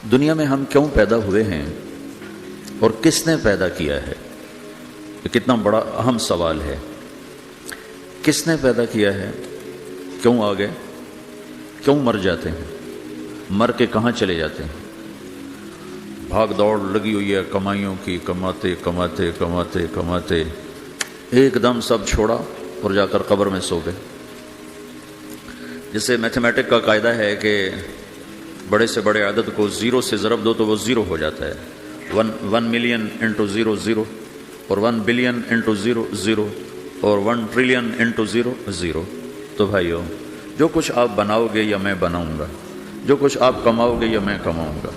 دنیا میں ہم کیوں پیدا ہوئے ہیں اور کس نے پیدا کیا ہے؟ یہ کتنا بڑا اہم سوال ہے۔ کس نے پیدا کیا ہے؟ کیوں آ گئے؟ کیوں مر جاتے ہیں؟ مر کے کہاں چلے جاتے ہیں؟ بھاگ دوڑ لگی ہوئی ہے کمائیوں کی، کماتے کماتے کماتے کماتے ایک دم سب چھوڑا اور جا کر قبر میں سو گئے۔ جیسے میتھمیٹک کا قاعدہ ہے کہ بڑے سے بڑے عدد کو زیرو سے ضرب دو تو وہ زیرو ہو جاتا ہے۔ 1 ملین انٹو زیرو زیرو، اور 1 بلین انٹو زیرو زیرو، اور 1 ٹریلین انٹو زیرو زیرو۔ تو بھائیو، جو کچھ آپ بناؤ گے یا میں بناؤں گا، جو کچھ آپ کماؤ گے یا میں کماؤں گا،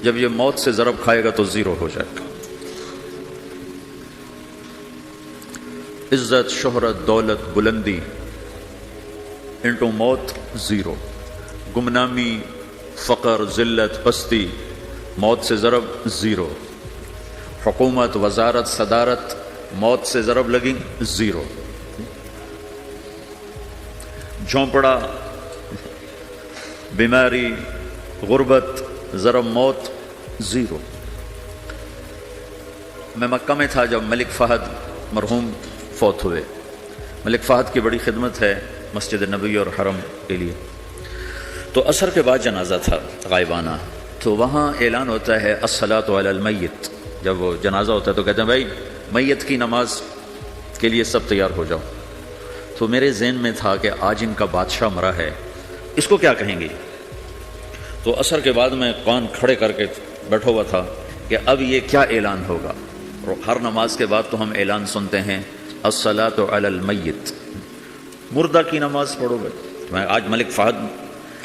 جب یہ موت سے ضرب کھائے گا تو زیرو ہو جائے گا۔ عزت، شہرت، دولت، بلندی انٹو موت زیرو، گمنامی، فقر، ذلت، پستی موت سے ضرب زیرو، حکومت، وزارت، صدارت موت سے ضرب لگی زیرو، جھونپڑا، بیماری، غربت ضرب موت زیرو۔ میں مکہ میں تھا جب ملک فہد مرحوم فوت ہوئے۔ ملک فہد کی بڑی خدمت ہے مسجد نبوی اور حرم کے لیے۔ تو عصر کے بعد جنازہ تھا غائبانہ، تو وہاں اعلان ہوتا ہے الصلاۃ علی المیت۔ جب وہ جنازہ ہوتا ہے تو کہتے ہیں بھائی میت کی نماز کے لیے سب تیار ہو جاؤ۔ تو میرے ذہن میں تھا کہ آج ان کا بادشاہ مرا ہے، اس کو کیا کہیں گے؟ تو عصر کے بعد میں کان کھڑے کر کے بیٹھا ہوا تھا کہ اب یہ کیا اعلان ہوگا۔ اور ہر نماز کے بعد تو ہم اعلان سنتے ہیں الصلاۃ علی المیت، مردہ کی نماز پڑھو گے۔ میں آج ملک فہد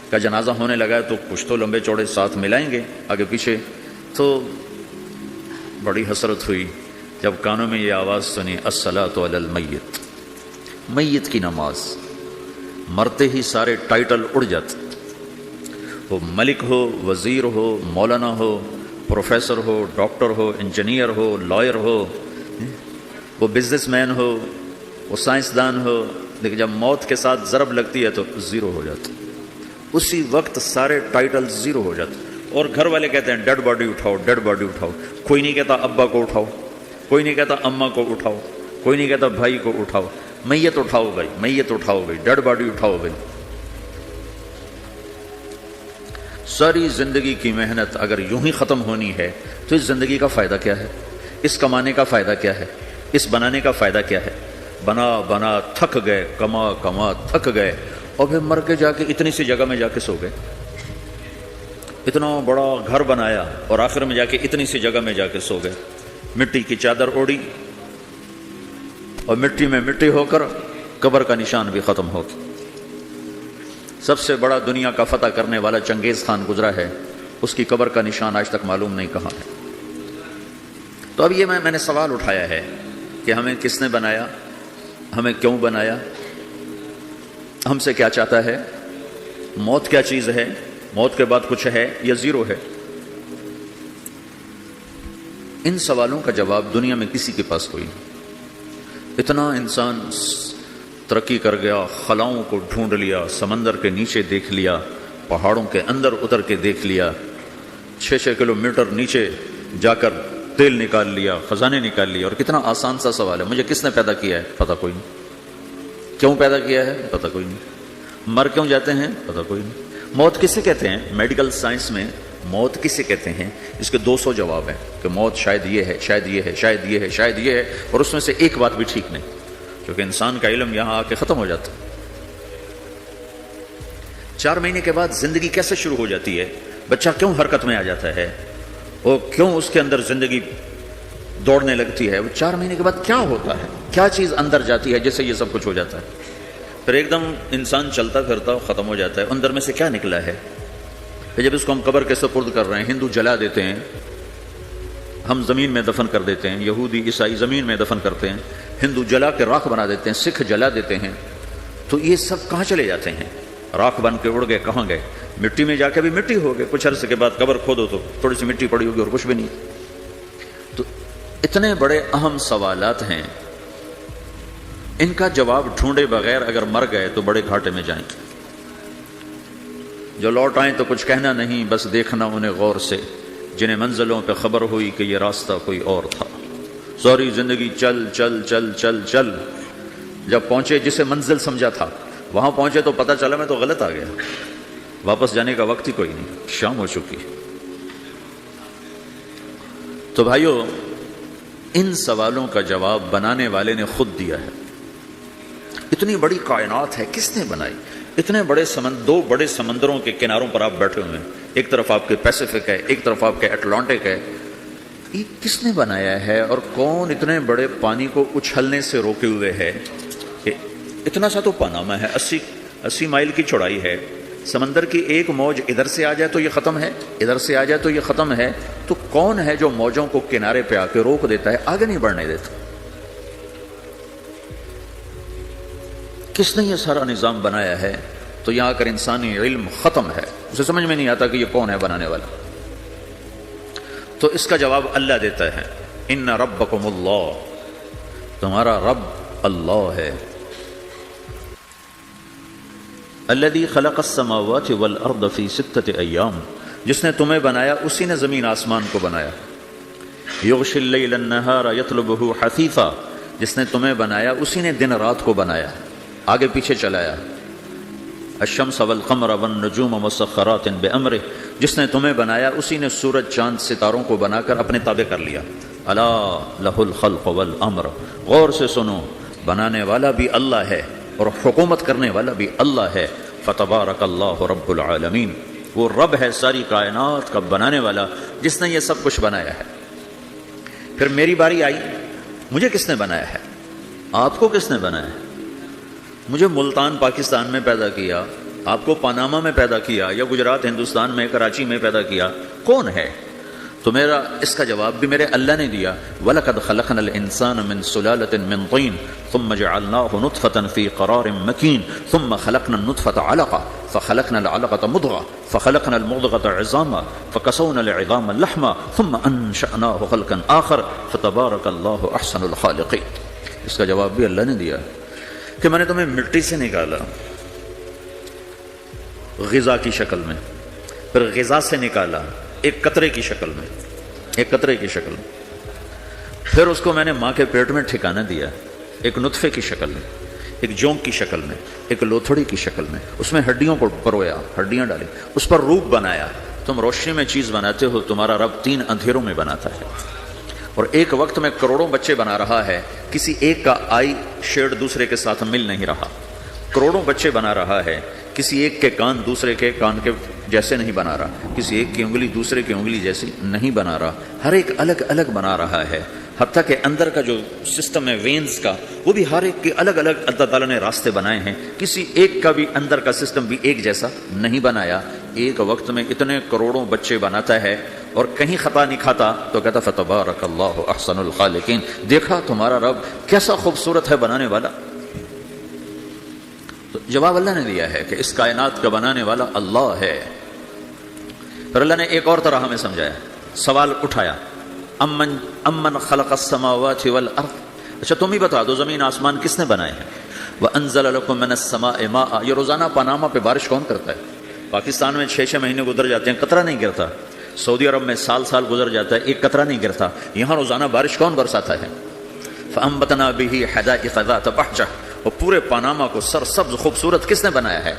کا جنازہ ہونے لگا ہے تو کچھ تو لمبے چوڑے ساتھ ملائیں گے آگے پیچھے۔ تو بڑی حسرت ہوئی جب کانوں میں یہ آواز سنی الصلاۃ علی المیت، میت کی نماز۔ مرتے ہی سارے ٹائٹل اڑ جاتے، وہ ملک ہو، وزیر ہو، مولانا ہو، پروفیسر ہو، ڈاکٹر ہو، انجینئر ہو، لائر ہو، وہ بزنس مین ہو، وہ سائنسدان ہو، لیکن جب موت کے ساتھ ضرب لگتی ہے تو زیرو ہو جاتا، اسی وقت سارے ٹائٹل زیرو ہو جاتے۔ اور گھر والے کہتے ہیں ڈیڈ باڈی اٹھاؤ، ڈیڈ باڈی اٹھاؤ۔ کوئی نہیں کہتا ابا کو اٹھاؤ، کوئی نہیں کہتا اماں کو اٹھاؤ، کوئی نہیں کہتا بھائی کو اٹھاؤ، میت اٹھاؤ بھائی، میت اٹھاؤ بھائی، ڈیڈ باڈی اٹھاؤ بھائی۔ ساری زندگی کی محنت اگر یوں ہی ختم ہونی ہے تو اس زندگی کا فائدہ کیا ہے؟ اس کمانے کا فائدہ کیا ہے؟ اس بنانے کا فائدہ کیا ہے؟ بنا بنا تھک گئے، کما کما تھک گئے، اور پھر مر کے جا کے اتنی سی جگہ میں جا کے سو گئے۔ اتنا بڑا گھر بنایا اور آخر میں جا کے اتنی سی جگہ میں جا کے سو گئے۔ مٹی کی چادر اوڑھی اور مٹی میں مٹی ہو کر قبر کا نشان بھی ختم ہو گیا۔ سب سے بڑا دنیا کا فتح کرنے والا چنگیز خان گزرا ہے، اس کی قبر کا نشان آج تک معلوم نہیں کہاں ہے۔ تو اب یہ میں نے سوال اٹھایا ہے کہ ہمیں کس نے بنایا، ہمیں کیوں بنایا، ہم سے کیا چاہتا ہے، موت کیا چیز ہے، موت کے بعد کچھ ہے یا زیرو ہے؟ ان سوالوں کا جواب دنیا میں کسی کے پاس کوئی نہیں۔ اتنا انسان ترقی کر گیا، خلاؤں کو ڈھونڈ لیا، سمندر کے نیچے دیکھ لیا، پہاڑوں کے اندر اتر کے دیکھ لیا، 6 کلومیٹر نیچے جا کر تیل نکال لیا، خزانے نکال لیا۔ اور کتنا آسان سا سوال ہے، مجھے کس نے پیدا کیا ہے؟ پتہ کوئی نہیں۔ کیوں پیدا کیا ہے؟ پتہ کوئی نہیں۔ مر کیوں جاتے ہیں؟ پتہ کوئی نہیں۔ موت کسے کہتے ہیں؟ میڈیکل سائنس میں موت کسے کہتے ہیں؟ اس کے 200 جواب ہیں کہ موت شاید یہ ہے، شاید یہ ہے، شاید یہ ہے، شاید یہ ہے، اور اس میں سے ایک بات بھی ٹھیک نہیں، کیونکہ انسان کا علم یہاں آ کے ختم ہو جاتا ہے۔ 4 مہینے کے بعد زندگی کیسے شروع ہو جاتی ہے؟ بچہ کیوں حرکت میں آ جاتا ہے؟ اور کیوں اس کے اندر زندگی دوڑنے لگتی ہے؟ وہ 4 مہینے کے بعد کیا ہوتا ہے؟ کیا چیز اندر جاتی ہے جس سے یہ سب کچھ ہو جاتا ہے؟ پھر ایک دم انسان چلتا پھرتا ختم ہو جاتا ہے، اندر میں سے کیا نکلا ہے؟ پھر جب اس کو ہم قبر کے سپرد کر رہے ہیں، ہندو جلا دیتے ہیں، ہم زمین میں دفن کر دیتے ہیں، یہودی عیسائی زمین میں دفن کرتے ہیں، ہندو جلا کے راکھ بنا دیتے ہیں، سکھ جلا دیتے ہیں، تو یہ سب کہاں چلے جاتے ہیں؟ راکھ بن کے اڑ گئے، کہاں گئے؟ مٹی میں جا کے بھی مٹی ہو گئے، کچھ عرصے کے بعد قبر کھودو تو تھوڑی سی مٹی پڑی ہوگی اور کچھ بھی نہیں۔ تو اتنے بڑے اہم سوالات ہیں، ان کا جواب ڈھونڈے بغیر اگر مر گئے تو بڑے گھاٹے میں جائیں گے۔ جو لوٹ آئیں تو کچھ کہنا نہیں، بس دیکھنا انہیں غور سے، جنہیں منزلوں پہ خبر ہوئی کہ یہ راستہ کوئی اور تھا۔ ساری زندگی چل چل چل چل چل، جب پہنچے جسے منزل سمجھا تھا وہاں پہنچے تو پتہ چلا میں تو غلط آ گیا، واپس جانے کا وقت ہی کوئی نہیں، شام ہو چکی۔ تو بھائیو، ان سوالوں کا جواب بنانے والے نے خود دیا ہے۔ اتنی بڑی کائنات ہے، کس نے بنائی؟ اتنے بڑے دو بڑے سمندروں کے کناروں پر آپ بیٹھے ہوئے ہیں، ایک طرف آپ کے پیسیفک ہے، ایک طرف آپ کے اٹلانٹک ہے، یہ کس نے بنایا ہے؟ اور کون اتنے بڑے پانی کو اچھلنے سے روکے ہوئے ہے؟ اتنا سا تو پاناما ہے، 80 مائل کی چوڑائی ہے، سمندر کی ایک موج ادھر سے آ جائے تو یہ ختم ہے، ادھر سے آ جائے تو یہ ختم ہے، تو کون ہے جو موجوں کو کنارے پہ آ کے روک دیتا ہے، آگے نہیں بڑھنے دیتا؟ کس نے یہ سارا نظام بنایا ہے؟ تو یہاں کر انسانی علم ختم ہے، اسے سمجھ میں نہیں آتا کہ یہ کون ہے بنانے والا۔ تو اس کا جواب اللہ دیتا ہے، ان ربکم اللہ، تمہارا رب اللہ ہے، الذی خلق السماوات والارض فی 6 ایام، جس نے تمہیں بنایا اسی نے زمین آسمان کو بنایا، یغشی اللیل النہار یطلبہ حثیثا، جس نے تمہیں بنایا اسی نے دن رات کو بنایا، آگے پیچھے چلایا، الشمس والقمر والنجوم مسخرات بامرہ، جس نے تمہیں بنایا اسی نے سورج چاند ستاروں کو بنا کر اپنے تابع کر لیا، الا لہ الخلق والامر، غور سے سنو، بنانے والا بھی اللہ ہے اور حکومت کرنے والا بھی اللہ ہے، فتبارک اللہ رب العالمین، وہ رب ہے ساری کائنات کا بنانے والا جس نے یہ سب کچھ بنایا ہے۔ پھر میری باری آئی، مجھے کس نے بنایا ہے؟ آپ کو کس نے بنایا ہے؟ مجھے ملتان پاکستان میں پیدا کیا، آپ کو پاناما میں پیدا کیا، یا گجرات ہندوستان میں کراچی میں پیدا کیا، کون ہے؟ تو میرا اس کا جواب بھی میرے اللہ نے دیا، وَلَقَدْ خَلَقْنَا الْإِنسَانَ مِنْ سُلَالَةٍ مِنْ طِينٍ ثُمَّ جَعَلْنَاهُ نُطْفَةً فِي قَرَارٍ مَكِينٍ ثُمَّ خَلَقْنَا النُّطْفَةَ عَلَقَةً فَخَلَقْنَا الْعَلَقَةَ مُضْغَةً فَخَلَقْنَا الْمُضْغَةَ عِظَامًا فَكَسَوْنَا الْعِظَامَ لَحْمًا ثُمَّ أَنشَأْنَاهُ خَلْقًا آخَرَ فَتَبَارَكَ اللَّهُ أَحْسَنُ الْخَالِقِينَ۔ اس کا جواب بھی اللہ نے دیا کہ میں نے تمہیں مٹی سے نکالا غذا کی شکل میں، پھر غذا سے نکالا ایک قطرے کی شکل میں، ایک قطرے کی شکل میں، پھر اس کو میں نے ماں کے پیٹ میں ٹھکانہ دیا ایک نطفے کی شکل میں، ایک جونک کی شکل میں، ایک لوتھڑی کی شکل میں، اس میں ہڈیوں کو پرویا، ہڈیاں ڈالی، اس پر روپ بنایا۔ تم روشنی میں چیز بناتے ہو، تمہارا رب 3 اندھیروں میں بناتا ہے، اور ایک وقت میں کروڑوں بچے بنا رہا ہے، کسی ایک کا آئی شیڈ دوسرے کے ساتھ مل نہیں رہا، کروڑوں بچے بنا رہا ہے، کسی ایک کے کان دوسرے کے کان کے جیسے نہیں بنا رہا، کسی ایک کی انگلی دوسرے کی انگلی جیسی نہیں بنا رہا، ہر ایک الگ الگ بنا رہا ہے، حتیٰ کہ اندر کا جو سسٹم ہے وینز کا، وہ بھی ہر ایک کے الگ الگ اللہ تعالیٰ نے راستے بنائے ہیں، کسی ایک کا بھی اندر کا سسٹم بھی ایک جیسا نہیں بنایا، ایک وقت میں اتنے کروڑوں بچے بناتا ہے اور کہیں خطا نہیں کھاتا، تو کہتا فتبارک اللہ احسن الخالقین، دیکھا تمہارا رب کیسا خوبصورت ہے بنانے والا۔ تو جواب اللہ نے دیا ہے کہ اس کائنات کا بنانے والا اللہ ہے۔ پھر اللہ نے ایک اور طرح ہمیں سمجھایا، سوال اٹھایا، امن خلق السماوات والارض، اچھا تم ہی بتا دو زمین آسمان کس نے بنائے ہیں؟ وانزل لکم من السماء ماء، یہ روزانہ پاناما پہ بارش کون کرتا ہے؟ پاکستان میں 6 مہینے گزر جاتے ہیں، قطرہ نہیں گرتا، سعودی عرب میں سال گزر جاتا ہے، ایک قطرہ نہیں گرتا، یہاں روزانہ بارش کون برساتا ہے؟ فانبتنا به حدائق ذات بہجہ، اور پورے پاناما کو سرسبز خوبصورت کس نے بنایا ہے؟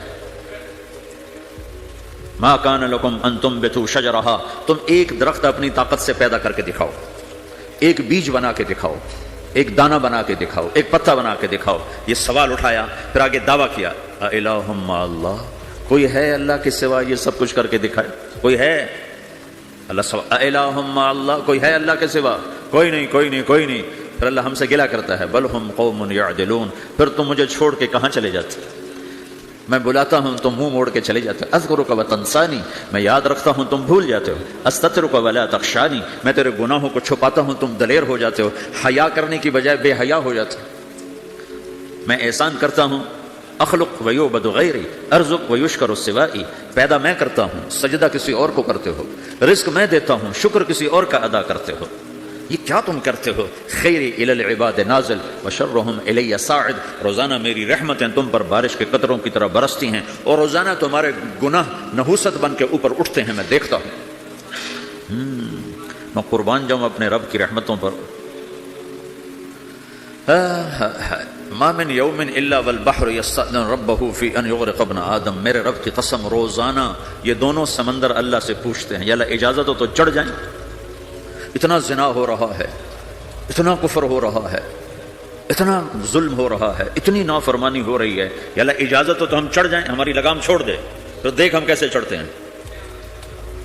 ما کان لکم ان تنبتوا شجرہا، تم ایک درخت اپنی طاقت سے پیدا کر کے دکھاؤ، ایک بیج بنا کے دکھاؤ، ایک دانہ بنا کے دکھاؤ، ایک پتا بنا کے دکھاؤ۔ یہ سوال اٹھایا، پھر آگے دعویٰ کیا، اِلٰہٌ مع اللہ، کوئی ہے اللہ کے سوا یہ سب کچھ کر کے دکھائے؟ کوئی ہے؟ اللہ سوا اِلٰہٌ مع اللہ، کوئی ہے اللہ کے سوا؟ کوئی نہیں، کوئی نہیں، کوئی نہیں۔ پھر اللہ ہم سے گلہ کرتا ہے، بل ہم قوم یعدلون، پھر تم مجھے چھوڑ کے کہاں چلے جاتے؟ میں بلاتا ہوں تم منہ موڑ کے چلے جاتے ہو، اذکرک وتنسانی، میں یاد رکھتا ہوں تم بھول جاتے ہو، استترک ولا تخشانی، میں تیرے گناہوں کو چھپاتا ہوں تم دلیر ہو جاتے ہو، حیا کرنے کی بجائے بے حیا ہو جاتے ہو، میں احسان کرتا ہوں، اخلق ویعبد غیری ارزق ویشکر سوائی، پیدا میں کرتا ہوں، سجدہ کسی اور کو کرتے ہو، رزق میں دیتا ہوں، شکر کسی اور کا ادا کرتے ہو، یہ کیا تم کرتے ہو؟ خیری الی العباد نازل وشرہم الی صاعد، روزانہ میری رحمتیں تم پر بارش کے قطروں کی طرح برستی ہیں اور روزانہ تمہارے گناہ نحوست بن کے اوپر اٹھتے ہیں، میں دیکھتا ہوں۔ میں قربان جاؤں اپنے رب کی رحمتوں پر۔ ما من یوم الا والبحر یستأذن ربہ فی ان یغرق ابن آدم، میرے رب کی قسم روزانہ یہ دونوں سمندر اللہ سے پوچھتے ہیں، یا اللہ اجازت ہو تو چڑھ جائیں، اتنا زنا ہو رہا ہے، اتنا کفر ہو رہا ہے، اتنا ظلم ہو رہا ہے، اتنی نافرمانی ہو رہی ہے، یا اللہ اجازت ہو تو ہم چڑھ جائیں، ہماری لگام چھوڑ دے، پھر دیکھ ہم کیسے چڑھتے ہیں۔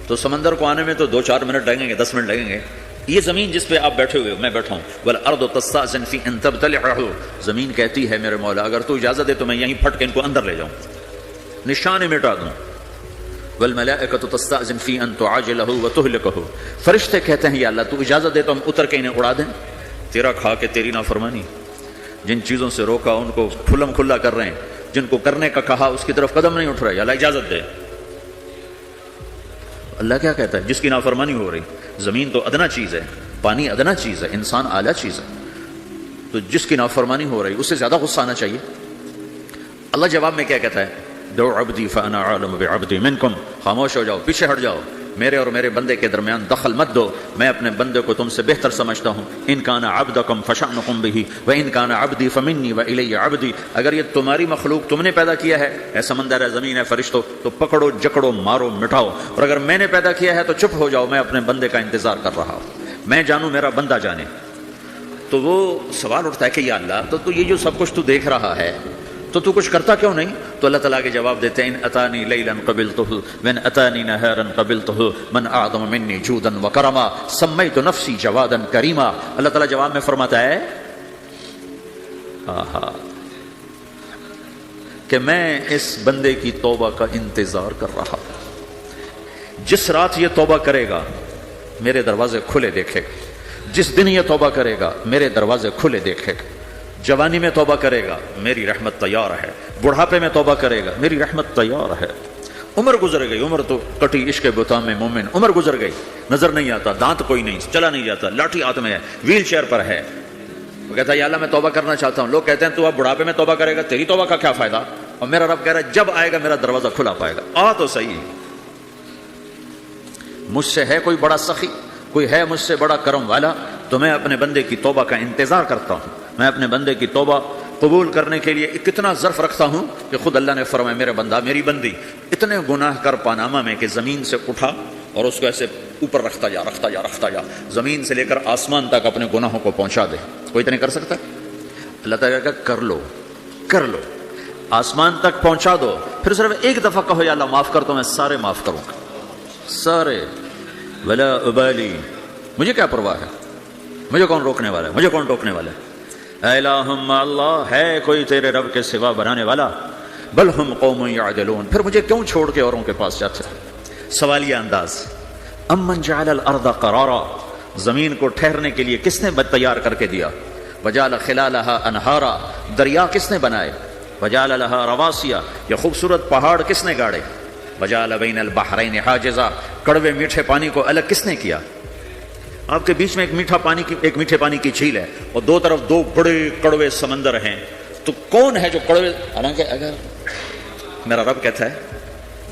تو سمندر کو آنے میں تو 2-4 منٹ لگیں گے، 10 منٹ لگیں گے۔ یہ زمین جس پہ آپ بیٹھے ہوئے ہو، میں بیٹھا ہوں، والارض تستأذن فی ان تبتلعہ، زمین کہتی ہے میرے مولا اگر تو اجازت دے تو میں یہیں پھٹ کے ان کو اندر لے جاؤں، نشان مٹا دوں۔ والملائکۃ تستأذن فی ان تعاجلہ وتہلکہ، فرشتے کہتے ہیں یا اللہ تو اجازت دے تو ہم اتر کے انہیں اڑا دیں، تیرا کھا کے تیری نافرمانی، جن چیزوں سے روکا ان کو کھلم کھلا کر رہے ہیں، جن کو کرنے کا کہا اس کی طرف قدم نہیں اٹھ رہا، یا اللہ اجازت دے۔ اللہ کیا کہتا ہے؟ جس کی نافرمانی ہو رہی، زمین تو ادنا چیز ہے، پانی ادنا چیز ہے، انسان اعلیٰ چیز ہے، تو جس کی نافرمانی ہو رہی اس سے زیادہ غصہ آنا چاہیے۔ اللہ جواب میں کیا کہتا ہے؟ دعو عبدی فانا عالم بعبدی منکم، خاموش ہو جاؤ، پیچھے ہٹ جاؤ، میرے اور میرے بندے کے درمیان دخل مت دو، میں اپنے بندے کو تم سے بہتر سمجھتا ہوں۔ ان کان عبدکم فشأنکم بہ وان کان عبدی فمنی والی عبدی، اگر یہ تمہاری مخلوق تم نے پیدا کیا ہے، اے سمندر ہے، زمین ہے، فرشتوں، تو پکڑو جکڑو مارو مٹاؤ، اور اگر میں نے پیدا کیا ہے تو چپ ہو جاؤ، میں اپنے بندے کا انتظار کر رہا ہوں، میں جانوں میرا بندہ جانے۔ تو وہ سوال اٹھتا ہے کہ یا اللہ تو یہ جو سب کچھ تو دیکھ رہا ہے تو کچھ کرتا کیوں نہیں؟ تو اللہ تعالیٰ کے جواب دیتے ہیں ان اتانی لیلا قبلتہ وان اتانی نہارا قبلتہ من اعظم منی جودا وکرما سمیت نفسی جوادا کریما۔ اللہ تعالیٰ جواب میں فرماتا ہے کہ میں اس بندے کی توبہ کا انتظار کر رہا ہوں، جس رات یہ توبہ کرے گا میرے دروازے کھلے دیکھے گا، جس دن یہ توبہ کرے گا میرے دروازے کھلے دیکھے گا، جوانی میں توبہ کرے گا میری رحمت تیار ہے، بڑھاپے میں توبہ کرے گا میری رحمت تیار ہے۔ عمر گزر گئی، عمر تو کٹی عشق بتا میں مومن، عمر گزر گئی، نظر نہیں آتا، دانت کوئی نہیں، چلا نہیں جاتا، لاٹھی ہاتھ میں ہے، ویل چیئر پر ہے، وہ کہتا ہے یا اللہ میں توبہ کرنا چاہتا ہوں۔ لوگ کہتے ہیں تو اب بڑھاپے میں توبہ کرے گا، تیری توبہ کا کیا فائدہ؟ اور میرا رب کہہ رہا ہے جب آئے گا میرا دروازہ کھلا پائے گا، آ تو صحیح، مجھ سے ہے کوئی بڑا سخی، کوئی ہے مجھ سے بڑا کرم والا، تو میں اپنے بندے کی توبہ کا انتظار کرتا ہوں، میں اپنے بندے کی توبہ قبول کرنے کے لیے کتنا ظرف رکھتا ہوں کہ خود اللہ نے فرمایا میرے بندہ میری بندی اتنے گناہ کر پاناما میں کہ زمین سے اٹھا اور اس کو ایسے اوپر رکھتا جا، زمین سے لے کر آسمان تک اپنے گناہوں کو پہنچا دے۔ کوئی تو نہیں کر سکتا؟ اللہ تعالیٰ کہا کر لو، آسمان تک پہنچا دو، پھر صرف ایک دفعہ کہو یا اللہ معاف کر، تو میں سارے معاف کروں گا، سارے، ولا ابالی، مجھے کیا پرواہ ہے، مجھے کون روکنے والا ہے، مجھے کون ٹوکنے والا ہے؟ الہم اللہ، ہے کوئی تیرے رب کے سوا بنانے والا؟ بل ہم قوم یعدلون، پھر مجھے کیوں چھوڑ کے اوروں کے پاس جاتے ہیں؟ سوالیہ انداز۔ امن جعل الارض قرارا، زمین کو ٹھہرنے کے لیے کس نے تیار کر کے دیا؟ وجعل خلالها انہارا، دریا کس نے بنائے؟ وجعل لها رواسیا، یہ خوبصورت پہاڑ کس نے گاڑے؟ وجعل بین البحرین حاجزا، کڑوے میٹھے پانی کو الگ کس نے کیا؟ آپ کے بیچ میں ایک میٹھے پانی کی جھیل ہے اور دو طرف دو بڑے کڑوے سمندر ہیں، تو کون ہے جو کڑوے؟ حالانکہ اگر میرا رب کہتا ہے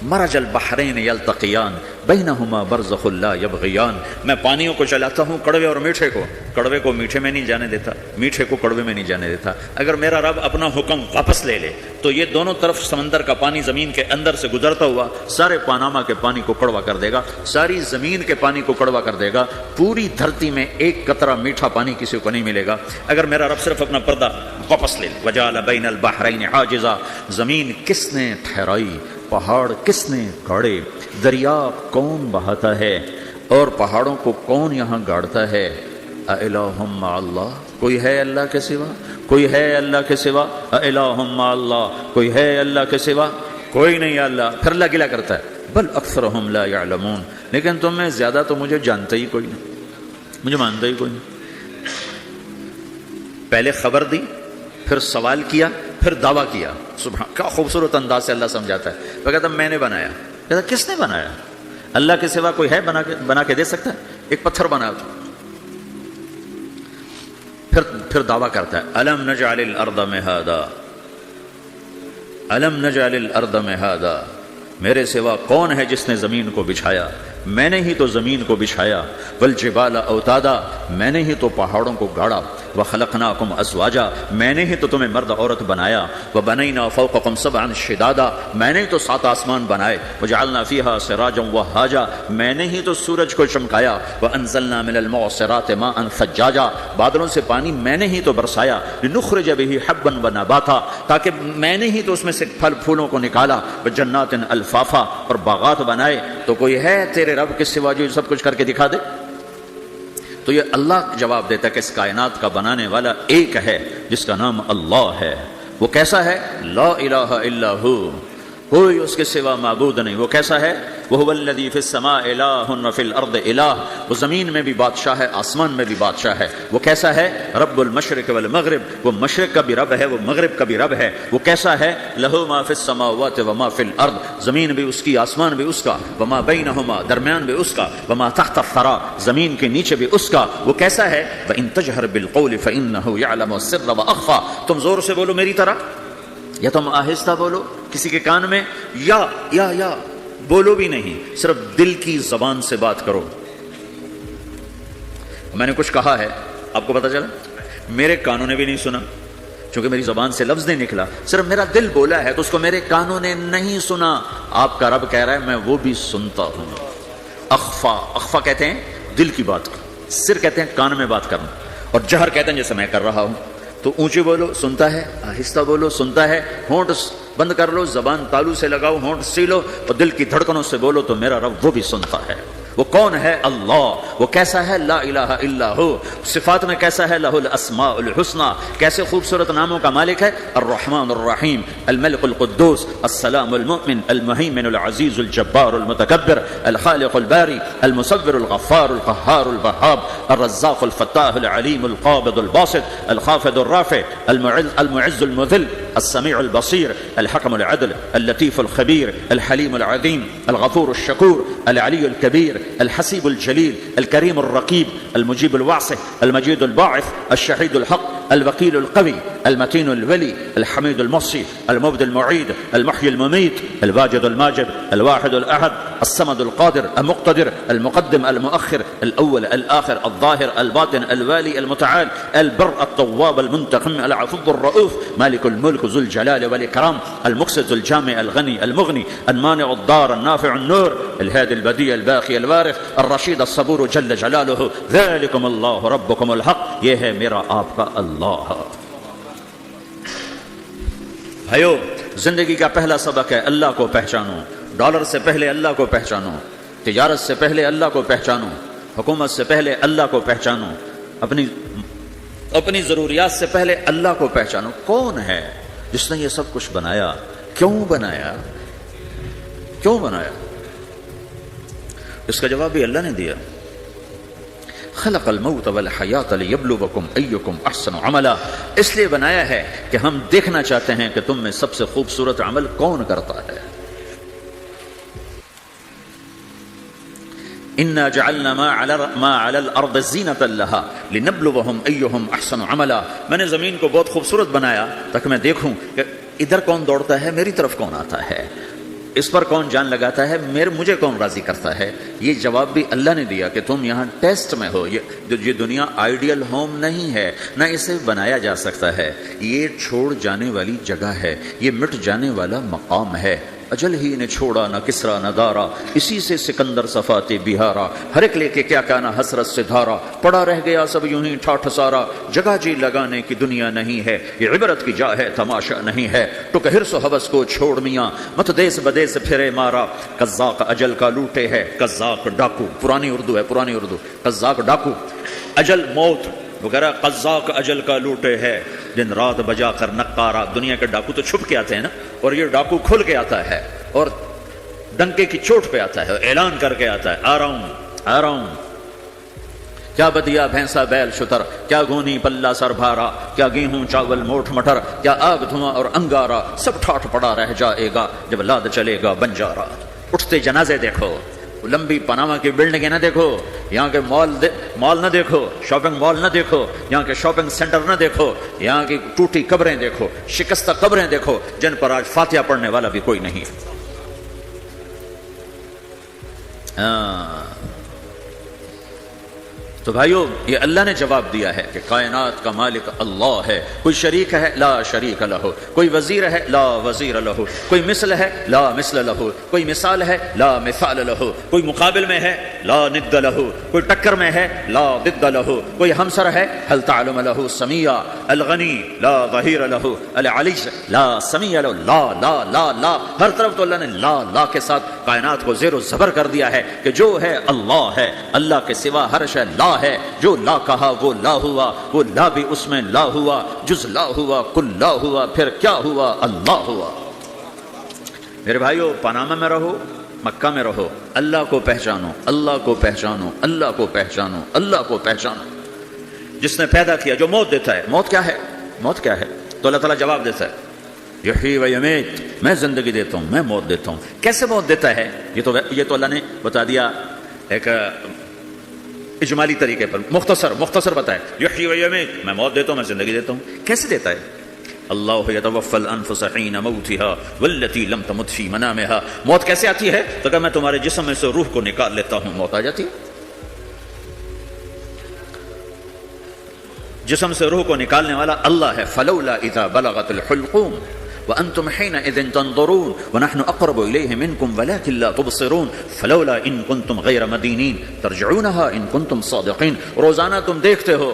مرج البحرین یلتقیان بینہما برزخ لا یبغیان، میں پانیوں کو چلاتا ہوں، کڑوے اور میٹھے کو، کڑوے کو میٹھے میں نہیں جانے دیتا، میٹھے کو کڑوے میں نہیں جانے دیتا۔ اگر میرا رب اپنا حکم واپس لے لے تو یہ دونوں طرف سمندر کا پانی زمین کے اندر سے گزرتا ہوا سارے پاناما کے پانی کو کڑوا کر دے گا، ساری زمین کے پانی کو کڑوا کر دے گا، پوری دھرتی میں ایک قطرہ میٹھا پانی کسی کو نہیں ملے گا اگر میرا رب صرف اپنا پردہ واپس لے لے۔ وجعل بین البحرین حاجزا، زمین کس نے ٹھہرائی، پہاڑ کس نے گاڑے، دریا کون بہاتا ہے اور پہاڑوں کو کون یہاں گاڑتا ہے؟ اِلٰہٌ مع اللہ، کوئی ہے اللہ کے سوا؟ کوئی ہے اللہ کے سوا؟ اِلٰہٌ مع اللہ، کوئی ہے اللہ کے سوا؟ کوئی نہیں اللہ۔ پھر اللہ گلہ کرتا ہے بل اکثرہم لا یعلمون، لیکن تم میں زیادہ تو مجھے جانتا ہی کوئی نہیں، مجھے مانتا ہی کوئی نہیں۔ پہلے خبر دی، پھر سوال کیا، پھر دعویٰ کیا۔ سبحان، کیا خوبصورت انداز سے اللہ سمجھاتا ہے۔ وہ کہتا میں نے بنایا، کہتا کس نے بنایا؟ اللہ کے سوا کوئی ہے بنا کے دے سکتا ہے؟ ایک پتھر بنا تو پھر دعویٰ کرتا ہے الم نجعل الارض مہادا، الم نجعل الارض مہادا، میرے سوا کون ہے جس نے زمین کو بچھایا؟ میں نے ہی تو زمین کو بچھایا، والجبال اوتادا، میں نے ہی تو پہاڑوں کو گاڑا، وخلقناکم ازواجا، میں نے ہی تو تمہیں مرد عورت بنایا، وبنینا فوقکم سبعا شدادا، میں نے تو 7 آسمان بنائے، وجعلنا فیہا سراجا وہاجا، میں نے ہی تو سورج کو چمکایا، وانزلنا من المعصرات ماء ثجاجا، بادلوں سے پانی میں نے ہی تو برسایا، لنخرج به حبا ونباتا، تاکہ میں نے ہی تو اس میں سے پھل پھولوں کو نکالا، وجنات الفافا، اور باغات بنائے، تو کوئی ہے تیرے رب کے سوا جو سب کچھ کر کے دکھا دے؟ تو یہ اللہ جواب دیتا ہے کہ اس کائنات کا بنانے والا ایک ہے جس کا نام اللہ ہے۔ وہ کیسا ہے؟ لا الہ الا ہو، کوئی اس کے سوا معبود نہیں۔ وہ کیسا ہے؟ وَهُوَ الَّذِي فِي السَّمَاءِ إِلَٰهٌ وَفِي الْأَرْضِ إِلَٰهٌ، وہ زمین میں بھی بادشاہ ہے، آسمان میں بھی بادشاہ ہے۔ وہ کیسا ہے؟ رب المشرق والمغرب، وہ مشرق کا بھی رب ہے، وہ مغرب کا بھی رب ہے۔ وہ کیسا ہے؟ لَهُ مَا فِي السَّمَاوَاتِ وَمَا فِي الْأَرْضِ، زمین بھی اس کی، آسمان بھی اس کا، وَمَا بَيْنَهُمَا، درمیان بھی اس کا، وَمَا تَحْتَ الثَّرَىٰ، زمین کے نیچے بھی اس کا۔ وہ کیسا ہے؟ وَإِن تَجْهَرْ بِالْقَوْلِ فَإِنَّهُ يَعْلَمُ السِّرَّ وَأَخْفَىٰ، تم زور سے بولو میری طرح، یا تم آہستہ بولو کسی کے کان میں، یا بولو بھی نہیں، صرف دل کی زبان سے بات کرو۔ میں نے کچھ کہا ہے، آپ کو پتا چلا؟ میرے کانوں نے بھی نہیں سنا، چونکہ میری زبان سے لفظ نہیں نکلا، صرف میرا دل بولا ہے تو اس کو میرے کانوں نے نہیں سنا۔ آپ کا رب کہہ رہا ہے میں وہ بھی سنتا ہوں۔ اخفا کہتے ہیں دل کی بات کو، سر کہتے ہیں کان میں بات کرنا، اور جہر کہتے ہیں جیسے میں کر رہا ہوں۔ تو اونچی بولو سنتا ہے، آہستہ بولو سنتا ہے، ہونٹ بند کر لو، زبان تالو سے لگاؤ، ہونٹ سیلو، اور دل کی دھڑکنوں سے بولو تو میرا رب وہ بھی سنتا ہے۔ وہ کون ہے؟ اللہ۔ وہ کیسا ہے؟ لا الہ الا ہو۔ صفات میں کیسا ہے؟ لہ الاسماء الحسنى، کیسے خوبصورت ناموں کا مالک ہے؟ الرحمن الرحیم، الملک القدوس، السلام المؤمن، المہیمن العزیز الجبار المتکبر، الخالق الباری، المصور الغفار القہار الوہاب، الرزاق الفتاح العلیم القابض الباسط، الخافض الرافع، المعز المذل، السمیع البصیر، الحکم العدل، اللطیف الخبیر، الحلیم العظیم، الغفور الشکور، العلی الکبیر، الحسیب الجلیل، الکریم الرقیب، المجیب الواسع، المجید الباعث، الشہید الحق، الوکیل القوی، المتین الولی، الحمید المحصی، المبدی المعید، المحیی الممیت، الواجد الماجد، الواحد الاحد، الصمد القادر، المقتدر، المقدم المؤخر، الاول الآخر، الظاہر الباطن، الوالی المتعال، البر التواب المنتقم، العفو الرؤوف، مالک الملک ذو الجلال والاکرام، المقسط الجامع الغنی المغنی، المانع الضار النافع النور، الهادي البديع الباقي الوارث، الرشید الصبور جل جلالہ، ذلکم اللہ ربکم الحق، یہ ہے میرا آپ کا اللہ۔ بھائیو، زندگی کا پہلا سبق ہے اللہ کو پہچانو۔ ڈالر سے پہلے اللہ کو پہچانو، تجارت سے پہلے اللہ کو پہچانو، حکومت سے پہلے اللہ کو پہچانو، اپنی ضروریات سے پہلے اللہ کو پہچانو۔ کون ہے جس نے یہ سب کچھ بنایا؟ کیوں بنایا؟ کیوں بنایا؟ اس کا جواب بھی اللہ نے دیا۔ خلق الموت والحیات لیبلوکم ایکم احسن عملا، اس لیے بنایا ہے کہ ہم دیکھنا چاہتے ہیں کہ تم میں سب سے خوبصورت عمل کون کرتا ہے۔ انا جعلنا ما علی الارض زینۃ لها لنبلوہم ایہم احسن عملا، میں نے زمین کو بہت خوبصورت بنایا تاکہ میں دیکھوں کہ ادھر کون دوڑتا ہے، میری طرف کون آتا ہے، اس پر کون جان لگاتا ہے، مجھے کون راضی کرتا ہے۔ یہ جواب بھی اللہ نے دیا کہ تم یہاں ٹیسٹ میں ہو۔ یہ دنیا آئیڈیل ہوم نہیں ہے، نہ اسے بنایا جا سکتا ہے، یہ چھوڑ جانے والی جگہ ہے، یہ مٹ جانے والا مقام ہے۔ اجل ہی نے چھوڑا نہ کسرا نہ دارا، اسی سے سکندر صفاتے بہارا، ہر ایک لے کے کیا کہنا حسرت سے دھارا، پڑا رہ گیا سب یوں ہی ٹھاٹھ سارا، جگہ جی لگانے کی دنیا نہیں ہے، یہ عبرت کی جا ہے تماشا نہیں ہے، ٹک حرص و حوث کو چھوڑ میاں، مت دیس بدیس پھرے مارا، قزاق اجل کا لوٹے ہے، قزاق ڈاکو، پرانی اردو ہے، پرانی اردو، قزاق ڈاکو، اجل موت وغیرہ، قزاق اجل کا لوٹے ہے، دن رات بجا کر نقارا۔ دنیا کے ڈاکو تو چھپ کے آتے ہیں نا، اور یہ ڈاکو کھل کے آتا ہے اور ڈنکے کی چوٹ پہ آتا ہے، اعلان کر کے آتا ہے، آ رہا ہوں آ رہا ہوں۔ کیا بدیا بھینسا بیل شتر، کیا گونی پلہ سر بھارا، کیا گیہوں چاول موٹھ مٹر، کیا آگ دھواں اور انگارا، سب ٹھاٹھ پڑا رہ جائے گا جب لاد چلے گا بنجارا۔ اٹھتے جنازے دیکھو، لمبی پاناما کی بلڈنگیں نہ دیکھو، یہاں کے مال نہ دیکھو، شاپنگ مال نہ دیکھو، یہاں کے شاپنگ سینٹر نہ دیکھو، یہاں کی ٹوٹی قبریں دیکھو، شکستہ قبریں دیکھو جن پر آج فاتحہ پڑھنے والا بھی کوئی نہیں ہے۔ تو بھائیو یہ اللہ نے جواب دیا ہے کہ کائنات کا مالک اللہ ہے، کوئی شریک ہے لا شریک لہ، کوئی وزیر ہے لا وزیر لہ، کوئی مثل ہے لا مثل لہ، کوئی مثال ہے لا مثال لہ، کوئی مقابل میں ہے لا ند لہ، کوئی ٹکر میں ہے لا ضد لہ، کوئی ہمسر ہے هل تعلم لہ سمیہ، الغنی لا ظہیر لہ، العلی لا سمیہ لہ، لا لا لا لا، ہر طرف تو اللہ نے لا لا کے ساتھ کائنات کو زیر و زبر کر دیا ہے کہ جو ہے اللہ ہے، اللہ کے سوا ہر شے لا ہے، جو لا کہا وہ لا ہوا، وہ لا بھی اس میں لا ہوا، جز لا ہوا کل لا ہوا، پھر کیا ہوا؟ اللہ ہوا۔ میرے بھائیو پاناما میں رہو، مکہ میں رہو، اللہ کو پہچانو، اللہ کو پہچانو، اللہ کو پہچانو، اللہ کو پہچانو۔ جس نے پیدا کیا، جو موت دیتا ہے، موت کیا ہے؟ موت کیا ہے؟ تو اللہ تعالیٰ جواب دیتا ہے یحیی و یمیت، میں زندگی دیتا ہوں، میں موت دیتا ہوں۔ کیسے موت دیتا ہے؟ یہ تو اللہ نے بتا دیا ایک اجمالی طریقے پر، مختصر بتائے یحیی و یمیت، میں موت دیتا ہوں، میں زندگی دیتا ہوں۔ کیسے دیتا ہے؟ اللہ یتوفی الانفس حین موتها والتی لم تمت فی منامها۔ موت کیسے آتی ہے؟ تو کہ میں تمہارے جسم میں سے روح کو نکال لیتا ہوں، موت آ جاتی ہے۔ جسم سے روح کو نکالنے والا اللہ ہے۔ فلولا اذا بلغت الحلقوم وانتم حينئذ تنظرون ونحن اقرب اليه منكم ولكن لا تبصرون فلولا ان كنتم غير مدينين ترجعونها ان كنتم صادقين۔ روزانہ تم دیکھتے ہو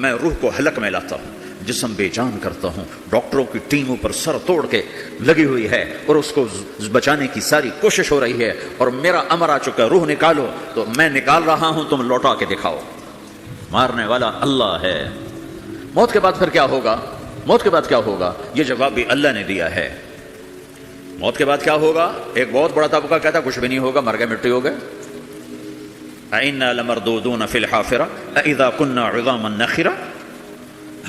میں روح کو حلق میں لاتا ہوں، جسم بے جان کرتا ہوں، ڈاکٹروں کی ٹیم اوپر سر توڑ کے لگی ہوئی ہے اور اس کو بچانے کی ساری کوشش ہو رہی ہے، اور میرا امر آ چکا ہے روح نکالو، تو میں نکال رہا ہوں، تم لوٹا کے دکھاؤ۔ مارنے والا اللہ ہے۔ موت کے بعد پھر کیا ہوگا؟ موت کے بعد کیا ہوگا؟ یہ جواب بھی اللہ نے دیا ہے۔ موت کے بعد کیا ہوگا؟ ایک بہت بڑا طبقہ کہتا ہے کچھ بھی نہیں ہوگا، مر گئے، مٹی ہو گئے۔ اِنَّا لَمَرْدُودُونَ فِي الْحَافِرَةِ أَإِذَا كُنَّا عِظَامًا نَخِرَةً۔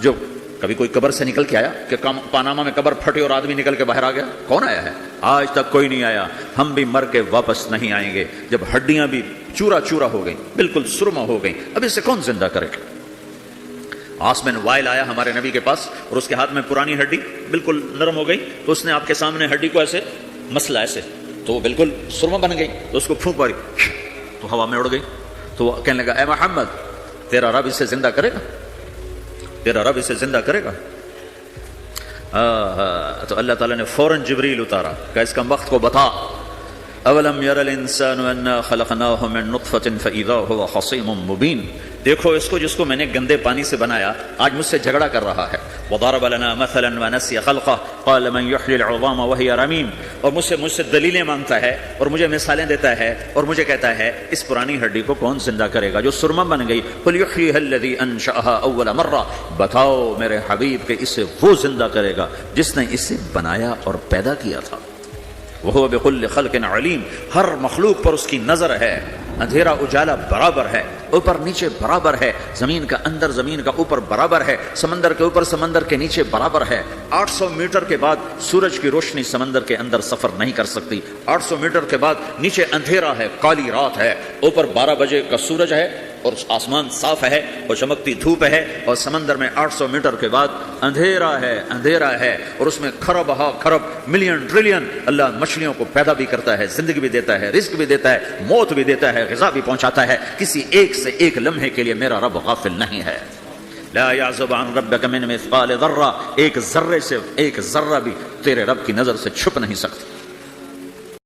جو کبھی کوئی قبر سے نکل کے آیا کہ پاناما میں قبر پھٹی اور آدمی نکل کے باہر آ گیا؟ کون آیا ہے؟ آج تک کوئی نہیں آیا۔ ہم بھی مر کے واپس نہیں آئیں گے، جب ہڈیاں بھی چورا چورا ہو گئیں، بالکل سرما ہو گئیں، اب اسے کون زندہ کرے گا؟ آسمین وائل آیا ہمارے نبی کے پاس اور اس کے ہاتھ میں پرانی ہڈی بالکل نرم ہو گئی، تو اس نے آپ کے سامنے ہڈی کو ایسے مسلا، ایسے، تو وہ بالکل سرما بن گئی، تو اس کو پھونک ماری تو ہوا میں اڑ گئی۔ تو وہ کہنے لگا اے محمد تیرا رب اسے زندہ کرے گا؟ تیرا رب اسے زندہ کرے گا؟ تو اللہ تعالیٰ نے فوراً جبریل اتارا کہ اس کا وقت کو بتا۔ اولم یر الانسان انا خلقناہ من نطفۃ فاذا هو خصیم مبین۔ دیکھو اس کو جس کو میں نے گندے پانی سے بنایا، آج مجھ سے جھگڑا کر رہا ہے۔ وضرب لنا مثلا ونسی خلقہ قال من یحیی العظام وہی رمیم، اور مجھ سے دلیلیں مانگتا ہے اور مجھے مثالیں دیتا ہے اور مجھے کہتا ہے اس پرانی ہڈی کو کون زندہ کرے گا جو سرما بن گئی؟ قل یحییھا الذی انشأھا اول مرہ، بتاؤ میرے حبیب کہ اسے وہ زندہ کرے گا جس نے اسے بنایا اور پیدا کیا تھا۔ وہ بكل خلق علیم، ہر مخلوق پر اس کی نظر ہے۔ اندھیرا اجالا برابر ہے، اوپر نیچے برابر ہے، زمین کا اندر زمین کا اوپر برابر ہے، سمندر کے اوپر سمندر کے نیچے برابر ہے۔ 800 میٹر کے بعد سورج کی روشنی سمندر کے اندر سفر نہیں کر سکتی۔ 800 میٹر کے بعد نیچے اندھیرا ہے، کالی رات ہے، اوپر 12 بجے کا سورج ہے اور آسمان صاف ہے اور چمکتی دھوپ ہے، اور سمندر میں 800 میٹر کے بعد اندھیرا ہے اور اس میں کھرب ہا کھرب ملین ٹریلین اللہ مچھلیوں کو پیدا بھی کرتا ہے، زندگی بھی دیتا ہے، رزق بھی دیتا ہے، موت بھی دیتا ہے، غذا بھی پہنچاتا ہے۔ کسی ایک سے ایک لمحے کے لیے میرا رب غافل نہیں ہے۔ لا يعزب عن ربك من مثقال ذرہ، ایک ذرے سے ایک ذرہ بھی تیرے رب کی نظر سے چھپ نہیں سکتی۔